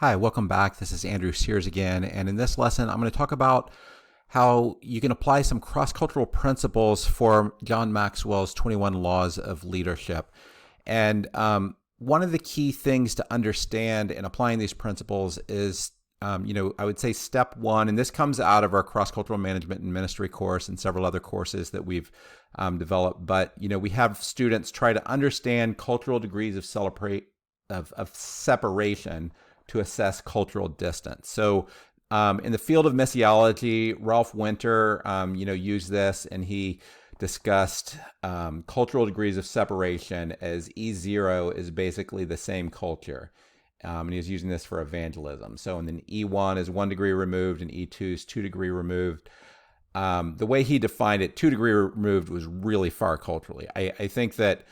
Hi, welcome back. This is Andrew Sears again. And in this lesson, I'm going to talk about how you can apply some cross-cultural principles for John Maxwell's 21 Laws of Leadership. And one of the key things to understand in applying these principles is, I would say step one, and this comes out of our cross-cultural management and ministry course and several other courses that we've developed. But, we have students try to understand cultural degrees of separation to assess cultural distance. So in the field of missiology, Ralph Winter, used this, and he discussed cultural degrees of separation as E0 is basically the same culture. And he was using this for evangelism. So and then E1 is 1 degree removed and E2 is 2 degree removed. The way he defined it, 2 degree removed was really far culturally. I think that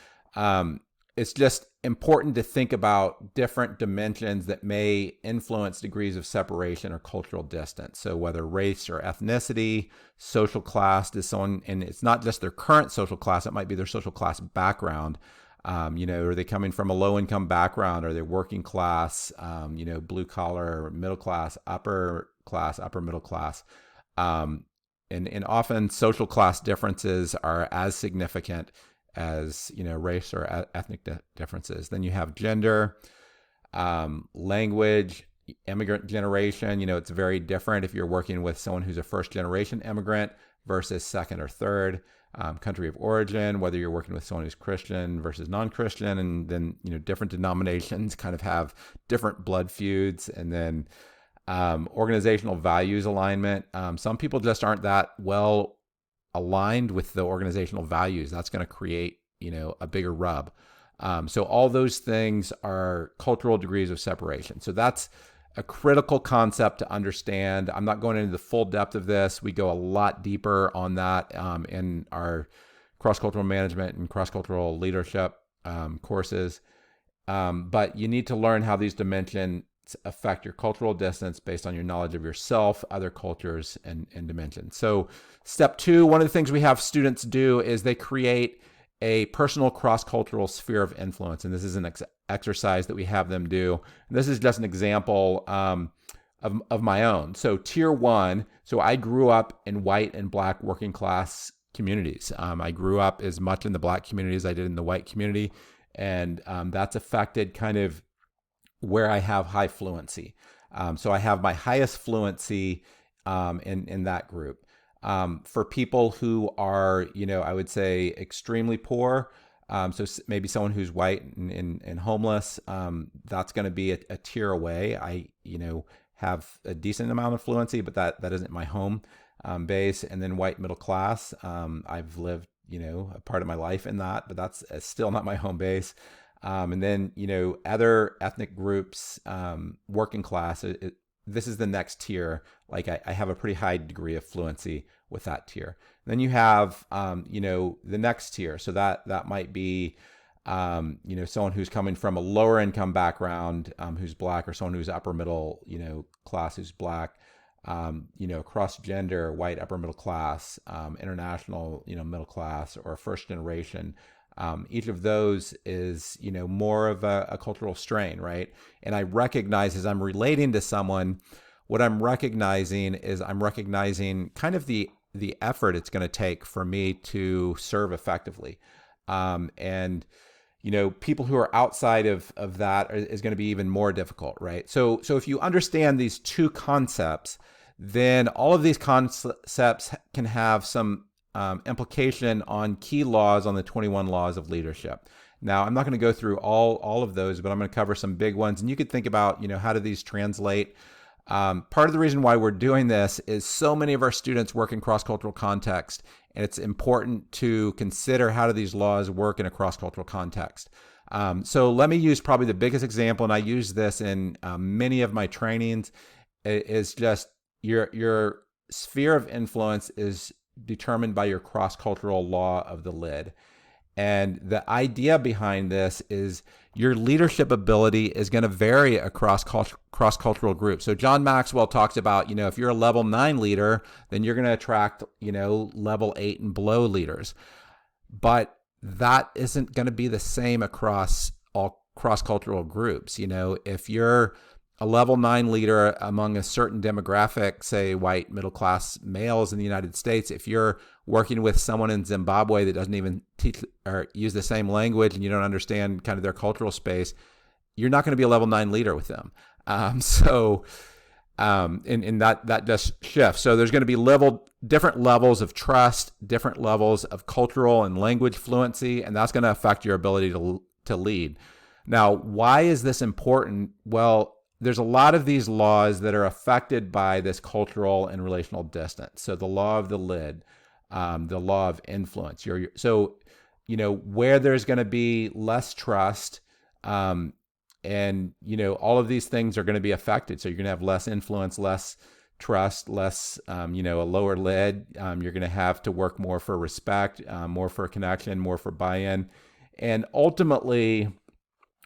it's just important to think about different dimensions that may influence degrees of separation or cultural distance. So whether race or ethnicity, social class is someone, and it's not just their current social class, it might be their social class background. Are they coming from a low income background? Are they working class, blue collar, middle class, upper middle class? And often social class differences are as significant as race or ethnic differences. Then you have gender, language, immigrant generation. It's very different if you're working with someone who's a first generation immigrant versus second or third. Country of origin, whether you're working with someone who's Christian versus non-Christian, and then different denominations kind of have different blood feuds. And then organizational values alignment. Some people just aren't that well aligned with the organizational values. That's going to create, a bigger rub. So all those things are cultural degrees of separation. So that's a critical concept to understand. I'm not going into the full depth of this. We go a lot deeper on that in our cross-cultural management and cross-cultural leadership courses. But you need to learn how these dimensions affect your cultural distance based on your knowledge of yourself, other cultures, and dimensions. So step two, one of the things we have students do is they create a personal cross-cultural sphere of influence. And this is an exercise that we have them do. And this is just an example of my own. So tier one, so I grew up in white and black working class communities. I grew up as much in the black community as I did in the white community. And that's affected kind of where I have high fluency. So I have my highest fluency in that group. For people who are, I would say extremely poor, so maybe someone who's white and homeless, that's going to be a tier away. I, have a decent amount of fluency, but that isn't my home base. And then white middle class, I've lived, a part of my life in that, but that's still not my home base. And then, other ethnic groups, working class, this is the next tier. Like I have a pretty high degree of fluency with that tier. And then you have, the next tier. So that might be, someone who's coming from a lower income background, who's black, or someone who's upper middle, class who's black, cross gender, white, upper middle class, international, middle class, or first generation. Each of those is, more of a cultural strain, right? And I recognize as I'm relating to someone, what I'm recognizing is I'm recognizing kind of the effort it's going to take for me to serve effectively. And people who are outside of that is going to be even more difficult, right? So if you understand these two concepts, then all of these concepts can have some implication on key laws on the 21 laws of leadership. Now, I'm not going to go through all of those, but I'm going to cover some big ones. And you could think about, how do these translate? Part of the reason why we're doing this is so many of our students work in cross-cultural context, and it's important to consider how do these laws work in a cross-cultural context. So let me use probably the biggest example, and I use this in many of my trainings, is just your sphere of influence is determined by your cross-cultural law of the lid. And the idea behind this is your leadership ability is going to vary across cross-cultural groups. So John Maxwell talks about, if you're a level 9 leader, then you're going to attract, level 8 and below leaders. But that isn't going to be the same across all cross-cultural groups. If you're a level 9 leader among a certain demographic, say white middle class males in the United States, if you're working with someone in Zimbabwe that doesn't even teach or use the same language and you don't understand kind of their cultural space, you're not going to be a level 9 leader with them. And that just shifts. So there's going to be different levels of trust, different levels of cultural and language fluency, and that's going to affect your ability to lead. Now, why is this important? Well, there's a lot of these laws that are affected by this cultural and relational distance. So the law of the lid, the law of influence. So, where there's going to be less trust, and, all of these things are going to be affected. So you're going to have less influence, less trust, less, a lower lid. You're going to have to work more for respect, more for connection, more for buy-in. And ultimately,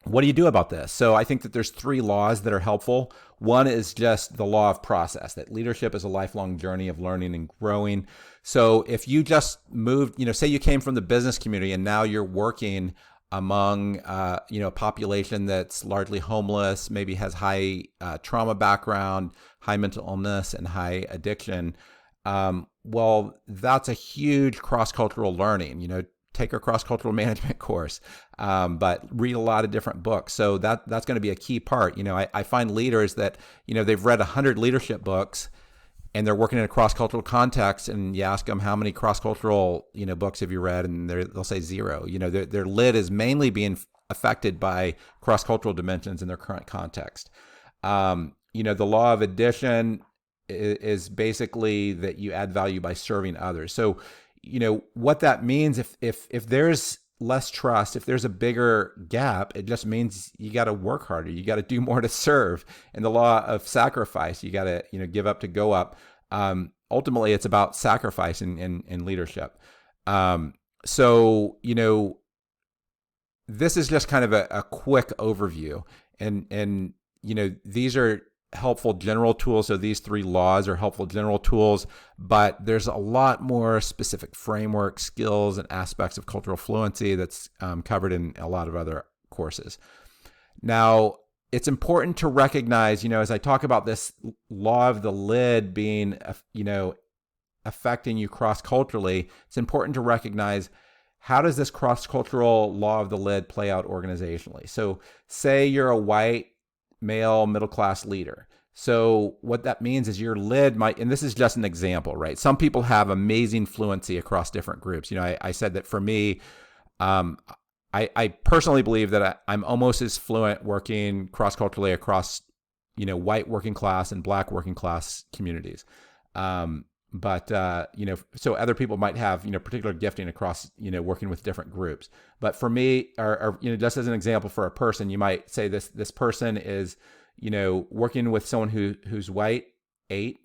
what do you do about this? So I think that there's 3 laws that are helpful. One is just the law of process, that leadership is a lifelong journey of learning and growing. So if you just moved, say you came from the business community and now you're working among a population that's largely homeless, maybe has high trauma background, high mental illness, and high addiction. Well, that's a huge cross-cultural learning. Take a cross-cultural management course, but read a lot of different books. So that's going to be a key part. I find leaders that they've read 100 leadership books, and they're working in a cross-cultural context, and you ask them how many cross-cultural, books have you read, and they'll say 0. Their lid is mainly being affected by cross-cultural dimensions in their current context. The law of addition is basically that you add value by serving others. So, what that means, if there's less trust, if there's a bigger gap, it just means you got to work harder. You got to do more to serve. And the law of sacrifice, you got to, give up to go up. Ultimately, it's about sacrifice in leadership. So, this is just kind of a quick overview. And these are helpful general tools. So these 3 laws are helpful general tools, but there's a lot more specific framework, skills, and aspects of cultural fluency that's covered in a lot of other courses. Now, it's important to recognize, as I talk about this law of the lid being, affecting you cross-culturally, it's important to recognize, how does this cross-cultural law of the lid play out organizationally? So say you're a white male middle-class leader. So what that means is your lid might, and this is just an example, right? Some people have amazing fluency across different groups. I said that for me, I personally believe that I'm almost as fluent working cross-culturally across, white working class and black working class communities. But so other people might have, particular gifting across, working with different groups. But for me, or just as an example for a person, you might say this person is, working with someone who's white, 8.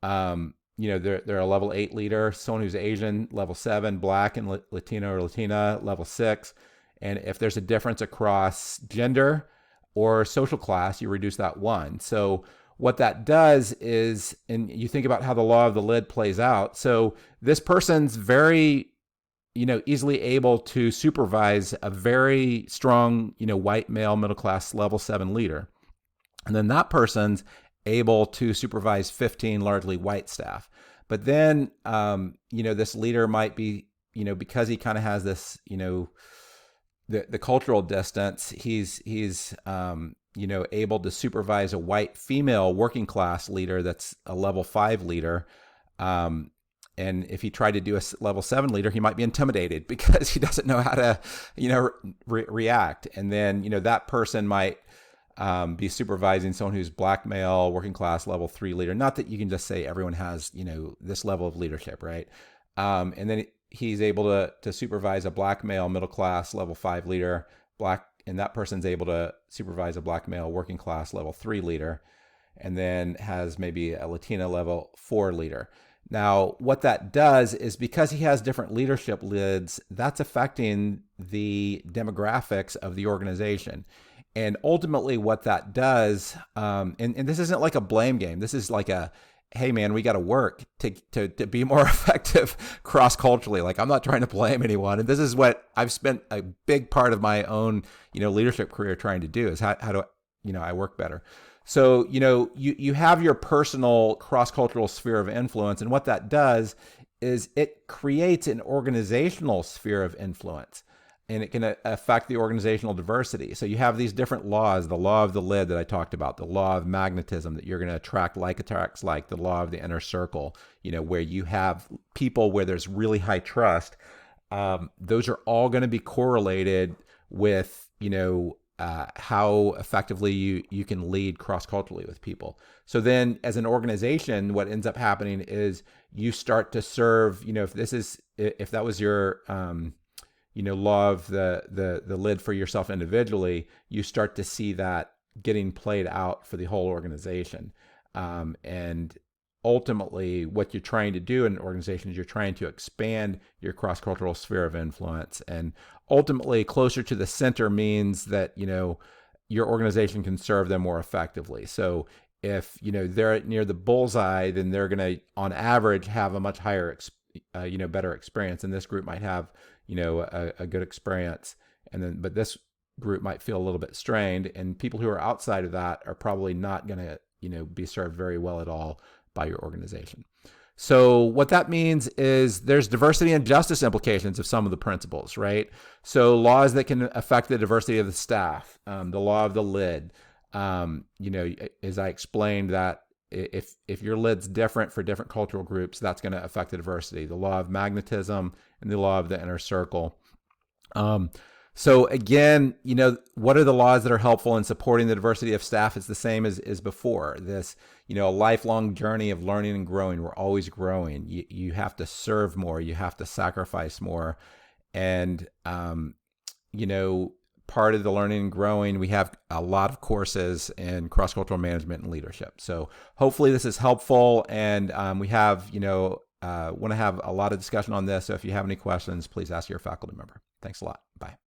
They're a level 8 leader. Someone who's Asian, level 7, black and Latino or Latina, level 6. And if there's a difference across gender or social class, you reduce that 1. So what that does is, and you think about how the law of the lid plays out. So this person's very, easily able to supervise a very strong, white male middle class level 7 leader. And then that person's able to supervise 15 largely white staff. But then, this leader might be, because he kind of has this, the cultural distance, he's able to supervise a white female working class leader that's a level 5 leader. And if he tried to do a level 7 leader, he might be intimidated because he doesn't know how to, react. And then, that person might be supervising someone who's black male, working class, level 3 leader. Not that you can just say everyone has, this level of leadership, right? And then he's able to supervise a black male, middle class, level 5 leader, and that person's able to supervise a black male, working class, level 3 leader, and then has maybe a Latina level 4 leader. Now, what that does is, because he has different leadership lids, that's affecting the demographics of the organization. And ultimately what that does, and this isn't like a blame game. This is like hey man, we got to work to be more effective cross-culturally. Like, I'm not trying to blame anyone. And this is what I've spent a big part of my own, leadership career trying to do, is how do I work better. So, you have your personal cross-cultural sphere of influence, and what that does is it creates an organizational sphere of influence, and it can affect the organizational diversity. So you have these different laws, the law of the lid that I talked about, the law of magnetism, that you're going to attract like attracts like, the law of the inner circle, where you have people where there's really high trust. Those are all going to be correlated with, how effectively you can lead cross-culturally with people. So then as an organization, what ends up happening is you start to serve, if that was your, law of the lid for yourself individually, you start to see that getting played out for the whole organization. And ultimately what you're trying to do in an organization is you're trying to expand your cross-cultural sphere of influence, and ultimately closer to the center means that your organization can serve them more effectively. So if they're near the bullseye, then they're going to on average have a much higher better experience, and this group might have a good experience, but this group might feel a little bit strained, and people who are outside of that are probably not going to be served very well at all by your organization. So what that means is there's diversity and justice implications of some of the principles, right? So laws that can affect the diversity of the staff, the law of the lid, as I explained, that if your lid's different for different cultural groups, that's going to affect the diversity. The law of magnetism and the law of the inner circle. So again, what are the laws that are helpful in supporting the diversity of staff? It's the same as before. This, a lifelong journey of learning and growing. We're always growing. You have to serve more. You have to sacrifice more. And, part of the learning and growing, we have a lot of courses in cross-cultural management and leadership. So hopefully this is helpful. And we have, want to have a lot of discussion on this. So if you have any questions, please ask your faculty member. Thanks a lot. Bye.